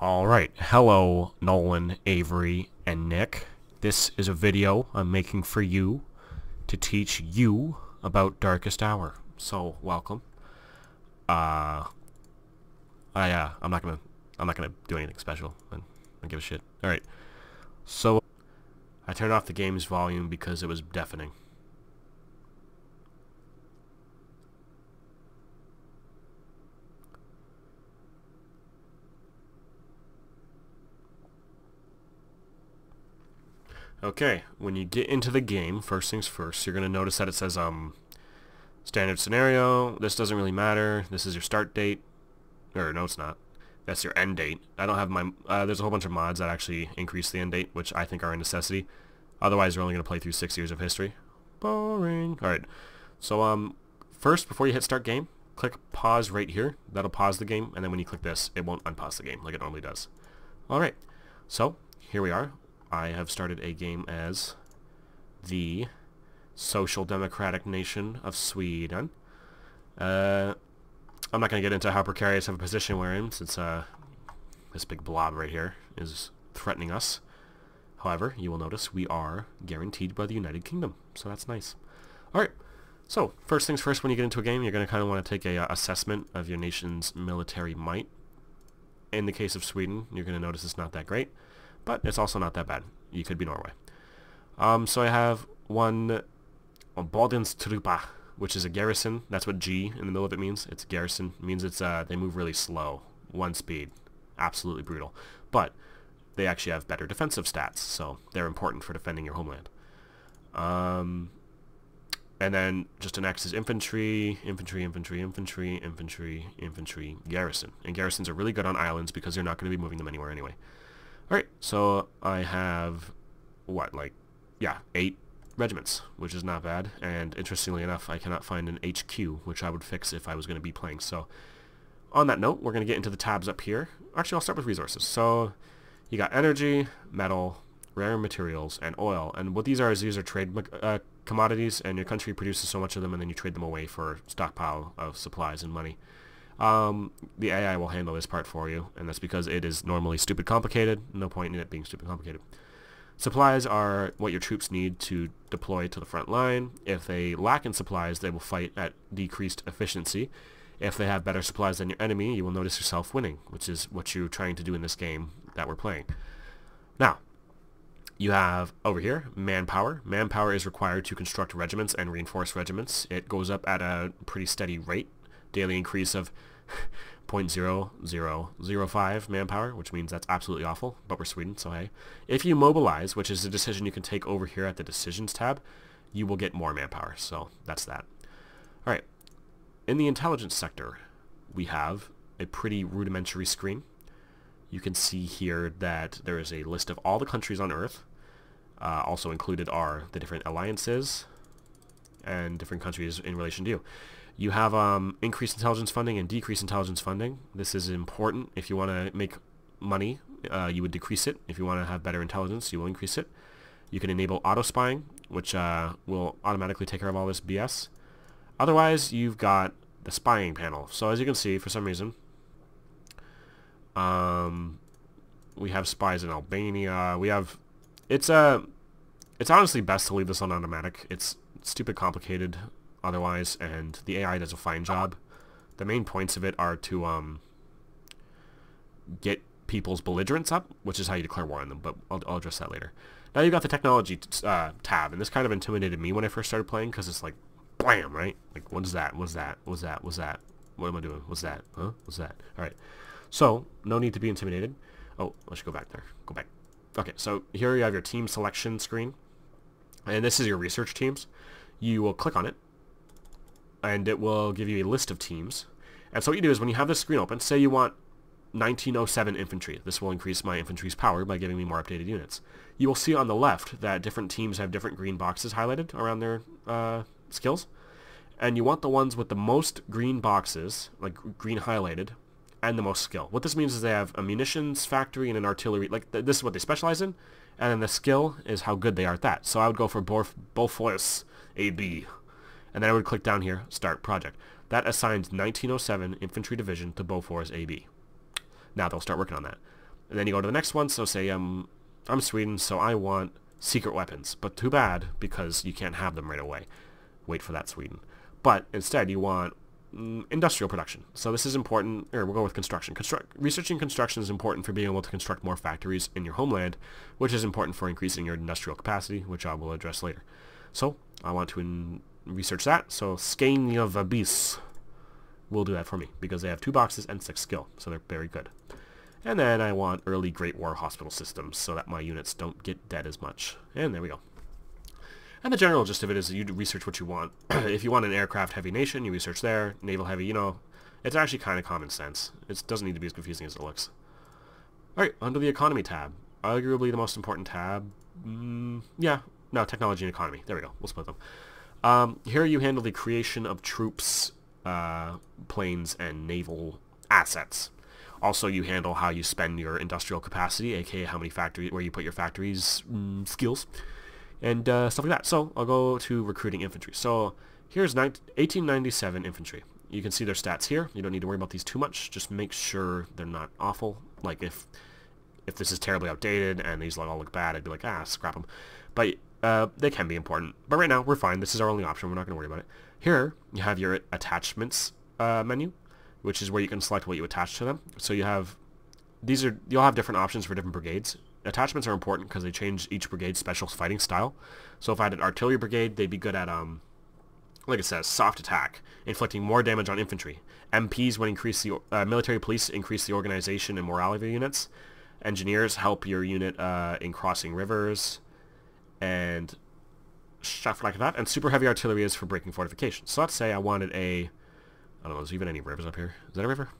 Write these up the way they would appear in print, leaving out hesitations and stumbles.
Alright, hello Nolan, Avery, and Nick. This is a video I'm making for you to teach you about Darkest Hour. So, welcome. I'm not gonna do anything special. I don't give a shit. Alright, so I turned off the game's volume because it was deafening. Okay, when you get into the game, first things first, you're going to notice that it says, standard scenario, this doesn't really matter, this is your start date, or no it's not, that's your end date. I don't have my, there's a whole bunch of mods that actually increase the end date, which I think are a necessity. Otherwise, you're only going to play through 6 years of history. Boring. Alright, so, first, before you hit start game, click pause right here. That'll pause the game, and then when you click this, it won't unpause the game like it normally does. Alright, so, here we are. I have started a game as the Social Democratic Nation of Sweden. I'm not going to get into how precarious of a position we're in, since this big blob right here is threatening us. However, you will notice we are guaranteed by the United Kingdom, so that's nice. Alright, so first things first, when you get into a game, you're going to kind of want to take a assessment of your nation's military might. In the case of Sweden, you're going to notice it's not that great. But it's also not that bad. You could be Norway. So I have one Bodenstrupa, which is a garrison. That's what G in the middle of it means. It's a garrison. It means it's they move really slow. One speed. Absolutely brutal. But they actually have better defensive stats, so they're important for defending your homeland. And then just an X is infantry, garrison. And garrisons are really good on islands because you're not going to be moving them anywhere anyway. Alright, so I have, what, like, yeah, 8 regiments, which is not bad, and interestingly enough, I cannot find an HQ, which I would fix if I was going to be playing. So, on that note, we're going to get into the tabs up here. Actually, I'll start with resources. So, you got energy, metal, rare materials, and oil, and what these are is these are trade commodities, and your country produces so much of them, and then you trade them away for stockpile of supplies and money. The AI will handle this part for you, and that's because it is normally stupid complicated. No point in it being stupid complicated. Supplies are what your troops need to deploy to the front line. If they lack in supplies, they will fight at decreased efficiency. If they have better supplies than your enemy, you will notice yourself winning, which is what you're trying to do in this game that we're playing. Now, you have over here manpower. Manpower is required to construct regiments and reinforce regiments. It goes up at a pretty steady rate. Daily increase of 0.0005 manpower, which means that's absolutely awful, but we're Sweden, so hey. If you mobilize, which is a decision you can take over here at the decisions tab, you will get more manpower, so that's that. Alright, in the intelligence sector, we have a pretty rudimentary screen. You can see here that there is a list of all the countries on Earth. Also included are the different alliances and different countries in relation to you. You have increased intelligence funding and decreased intelligence funding. This is important. If you want to make money, you would decrease it. If you want to have better intelligence, you will increase it. You can enable auto-spying, which will automatically take care of all this BS. Otherwise, you've got the spying panel. So as you can see, for some reason, we have spies in Albania. We have... It's honestly best to leave this on automatic. It's stupid complicated otherwise, and the AI does a fine job. The main points of it are to get people's belligerence up, which is how you declare war on them, but I'll address that later. Now you've got the technology tab, and this kind of intimidated me when I first started playing, because it's like, blam, right? Like, what is that? What's that? What's that? What's that? What am I doing? What's that? Huh? What's that? Alright. So, no need to be intimidated. Oh, let's go back there. Go back. Okay, so here you have your team selection screen, and this is your research teams. You will click on it, and it will give you a list of teams. And so what you do is when you have this screen open, say you want 1907 infantry. This will increase my infantry's power by giving me more updated units. You will see on the left that different teams have different green boxes highlighted around their skills. And you want the ones with the most green boxes, like green highlighted, and the most skill. What this means is they have a munitions factory and an artillery, like this is what they specialize in, and then the skill is how good they are at that. So I would go for Bofors AB. And then I would click down here, Start Project. That assigns 1907 Infantry Division to Bofors AB. Now they'll start working on that. And then you go to the next one. So say I'm Sweden, so I want secret weapons. But too bad, because you can't have them right away. Wait for that, Sweden. But instead you want industrial production. So this is important, or we'll go with construction. Researching construction is important for being able to construct more factories in your homeland, which is important for increasing your industrial capacity, which I will address later. So I want to research that. So Scania Vabis will do that for me, because they have 2 boxes and 6 skill, so they're very good. And then I want early Great War hospital systems, so that my units don't get dead as much. And there we go. And the general gist of it is you research what you want. If you want an aircraft-heavy nation, you research there. Naval-heavy, you know, it's actually kind of common sense. It doesn't need to be as confusing as it looks. Alright, under the economy tab. Arguably the most important tab. Yeah, no, technology and economy. There we go. We'll split them. Here you handle the creation of troops, planes, and naval assets. Also, you handle how you spend your industrial capacity, aka how many factories, where you put your factories skills, and stuff like that. So I'll go to recruiting infantry. So here's 1897 infantry. You can see their stats here. You don't need to worry about these too much. Just make sure they're not awful. Like if this is terribly outdated and these all look bad, I'd be like, scrap them. But they can be important. But right now, we're fine. This is our only option. We're not going to worry about it. Here, you have your attachments menu, which is where you can select what you attach to them. So you have, you'll have different options for different brigades. Attachments are important because they change each brigade's special fighting style. So if I had an artillery brigade, they'd be good at, like it says, soft attack, inflicting more damage on infantry. MPs would increase the, military police increase the organization and morale of your units. Engineers help your unit in crossing rivers, and stuff like that. And super heavy artillery is for breaking fortifications. So let's say I wanted I don't know, is there even any rivers up here? Is that a river?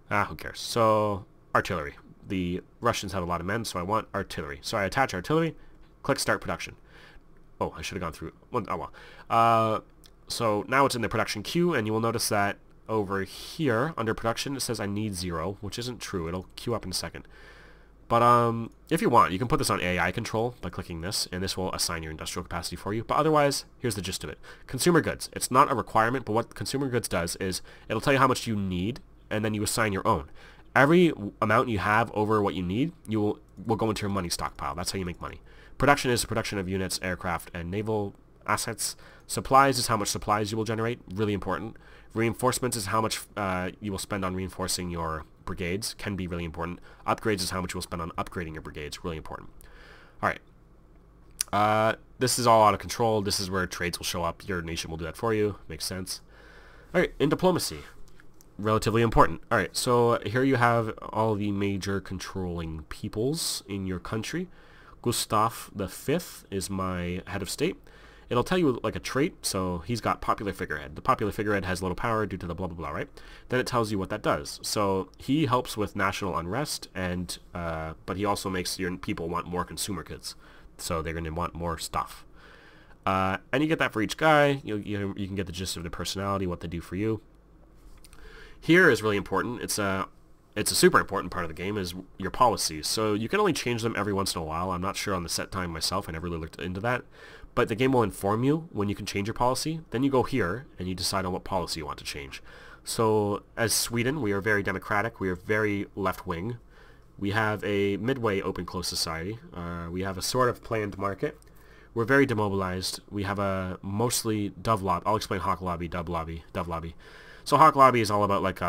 Who cares? So, artillery. The Russians have a lot of men, so I want artillery. So I attach artillery, click start production. Oh, I should have gone through. Oh well. So now it's in the production queue, and you will notice that over here, under production, it says I need 0, which isn't true. It'll queue up in a second. But if you want, you can put this on AI control by clicking this, and this will assign your industrial capacity for you. But otherwise, here's the gist of it. Consumer goods. It's not a requirement, but what consumer goods does is it'll tell you how much you need, and then you assign your own. Every amount you have over what you need, will go into your money stockpile. That's how you make money. Production is the production of units, aircraft, and naval assets. Supplies is how much supplies you will generate. Really important. Reinforcements is how much you will spend on reinforcing your brigades. Can be really important. Upgrades is how much you will spend on upgrading your brigades. Really important. Alright. This is all out of control. This is where trades will show up. Your nation will do that for you. Makes sense. Alright, in diplomacy. Relatively important. Alright, so here you have all the major controlling peoples in your country. Gustav V is my head of state. It'll tell you like a trait, so he's got popular figurehead. The popular figurehead has little power due to the blah blah blah, right? Then it tells you what that does. So he helps with national unrest, and but he also makes your people want more consumer goods. So they're going to want more stuff. And you get that for each guy. You can get the gist of the personality, what they do for you. Here is really important. It's a super important part of the game is your policies. So you can only change them every once in a while. I'm not sure on the set time myself. I never really looked into that. But the game will inform you when you can change your policy. Then you go here and you decide on what policy you want to change. So as Sweden, we are very democratic. We are very left-wing. We have a midway open-close society. We have a sort of planned market. We're very demobilized. We have a mostly dove lobby. I'll explain hawk lobby, dove lobby. So hawk lobby is all about like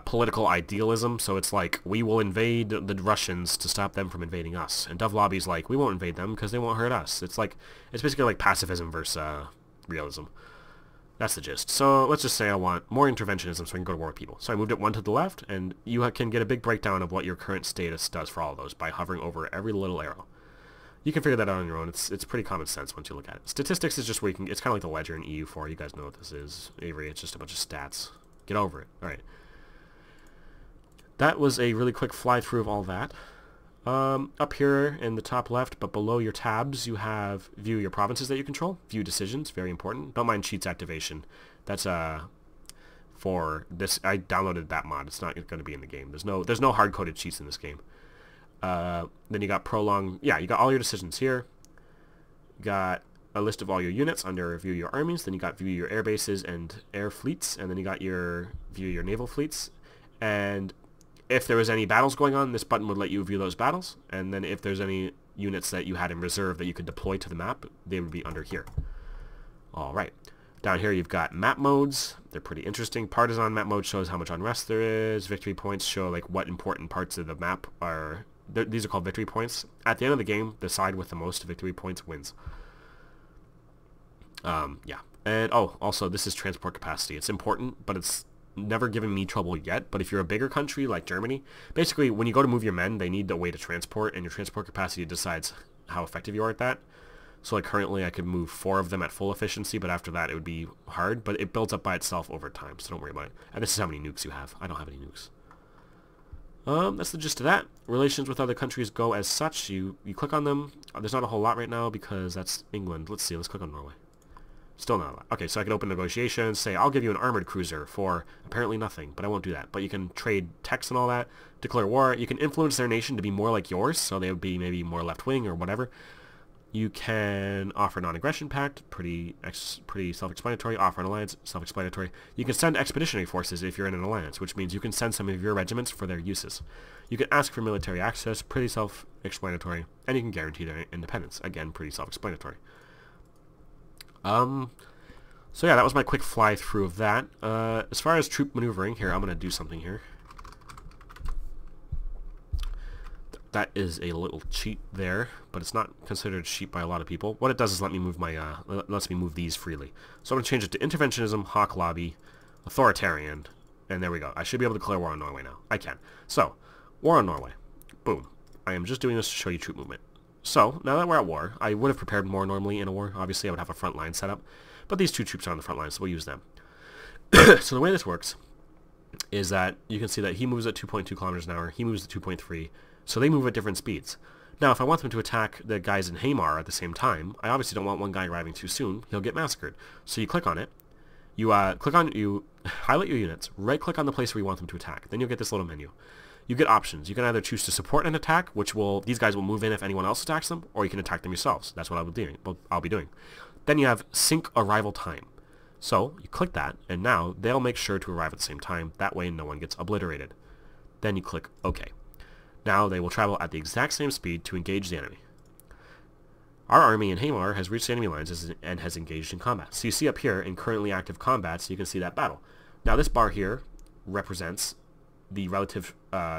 political idealism. So it's like we will invade the Russians to stop them from invading us. And dove lobby is like we won't invade them because they won't hurt us. It's basically like pacifism versus realism. That's the gist. So let's just say I want more interventionism so I can go to war with people. So I moved it one to the left, and you can get a big breakdown of what your current status does for all of those by hovering over every little arrow. You can figure that out on your own. It's pretty common sense once you look at it. Statistics is just where you can. It's kind of like the ledger in EU4. You guys know what this is. Avery, it's just a bunch of stats. Get over it. All right. That was a really quick fly through of all that. Up here in the top left, but below your tabs, you have view your provinces that you control. View decisions, very important. Don't mind cheats activation. That's for this. I downloaded that mod. It's not going to be in the game. There's no hard-coded cheats in this game. Then you got prolong. Yeah, you got all your decisions here. You got a list of all your units under view your armies. Then you got view your air bases and air fleets, and then you got your view your naval fleets. And if there was any battles going on, this button would let you view those battles. And then if there's any units that you had in reserve that you could deploy to the map, they would be under here. Alright. Down here you've got map modes. They're pretty interesting. Partisan map mode shows how much unrest there is. Victory points show like what important parts of the map are. These are called victory points. At the end of the game, the side with the most victory points wins. Yeah. And oh, also this is transport capacity. It's important, but it's never given me trouble yet. But if you're a bigger country like Germany, basically when you go to move your men, they need a way to transport, and your transport capacity decides how effective you are at that. So like currently I could move 4 of them at full efficiency, but after that it would be hard, but it builds up by itself over time, so don't worry about it. And this is how many nukes you have. I don't have any nukes. That's the gist of that. Relations with other countries go as such. You click on them. There's not a whole lot right now because that's England. Let's see, let's click on Norway. Still not a lot. Okay, so I can open negotiations, say I'll give you an armored cruiser for apparently nothing, but I won't do that. But you can trade techs and all that, declare war. You can influence their nation to be more like yours, so they would be maybe more left-wing or whatever. You can offer non-aggression pact, pretty self-explanatory. Offer an alliance, self-explanatory. You can send expeditionary forces if you're in an alliance, which means you can send some of your regiments for their uses. You can ask for military access, pretty self-explanatory. And you can guarantee their independence, again, pretty self-explanatory. So yeah, that was my quick fly through of that. As far as troop maneuvering, here, I'm going to do something here. That is a little cheat there, but it's not considered cheat by a lot of people. What it does is let me move my, lets me move these freely. So I'm going to change it to interventionism, hawk lobby, authoritarian, and there we go. I should be able to declare war on Norway now. I can. So, war on Norway. Boom. I am just doing this to show you troop movement. So, now that we're at war, I would have prepared more normally in a war. Obviously, I would have a front line set up, but these 2 troops are on the front line, so we'll use them. So the way this works is that you can see that he moves at 2.2 kilometers an hour, he moves at 2.3, so they move at different speeds. Now, if I want them to attack the guys in Hamar at the same time, I obviously don't want one guy arriving too soon. He'll get massacred. So you click on it. You highlight your units, right-click on the place where you want them to attack. Then you'll get this little menu. You get options. You can either choose to support an attack, which will these guys will move in if anyone else attacks them, or you can attack them yourselves. That's what I'll be doing. Then you have sync arrival time. So you click that, and now they'll make sure to arrive at the same time. That way, no one gets obliterated. Then you click OK. Now they will travel at the exact same speed to engage the enemy. Our army in Hamar has reached the enemy lines and has engaged in combat. So you see up here in currently active combats, you can see that battle. Now this bar here represents the relative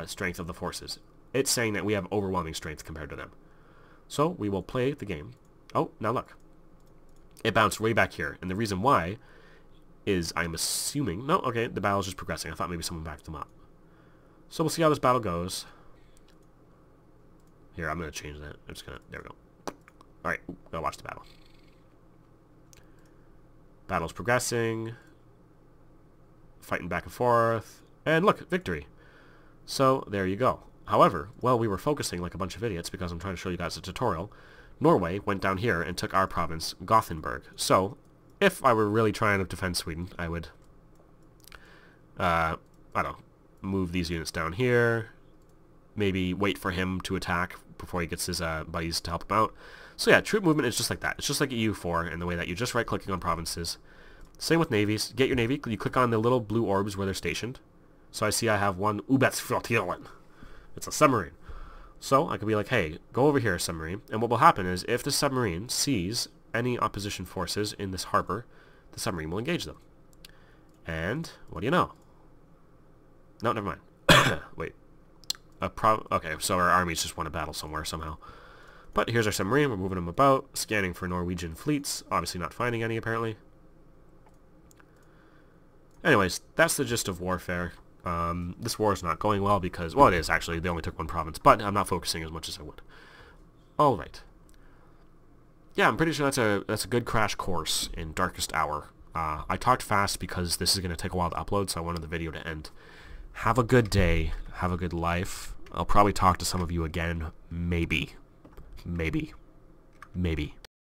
strength of the forces. It's saying that we have overwhelming strength compared to them. So we will play the game. Oh, now look. It bounced way back here. And the reason why is I'm assuming... No, okay, the battle's just progressing. I thought maybe someone backed them up. So we'll see how this battle goes. Here, I'm going to change that. I'm just going to... There we go. Alright, gotta watch the battle. Battle's progressing. Fighting back and forth. And look, victory. So, there you go. However, while we were focusing like a bunch of idiots, because I'm trying to show you guys a tutorial, Norway went down here and took our province, Gothenburg. So, if I were really trying to defend Sweden, I would, I don't know, move these units down here, maybe wait for him to attack before he gets his buddies to help him out. So yeah, troop movement is just like that. It's just like a EU4 in the way that you're just right-clicking on provinces. Same with navies. Get your navy, you click on the little blue orbs where they're stationed. So I see I have one Ubåtsflottiljen. It's a submarine. So I could be like, hey, go over here, submarine. And what will happen is if the submarine sees any opposition forces in this harbor, the submarine will engage them. And what do you know? No, never mind. Wait. Okay, so our armies just won a battle somewhere somehow. But here's our submarine. We're moving them about, scanning for Norwegian fleets. Obviously not finding any, apparently. Anyways, that's the gist of warfare. This war is not going well because, well, it is actually. They only took one province, but I'm not focusing as much as I would. All right. Yeah, I'm pretty sure that's a good crash course in Darkest Hour. I talked fast because this is going to take a while to upload, so I wanted the video to end. Have a good day. Have a good life. I'll probably talk to some of you again. Maybe. Maybe. Maybe.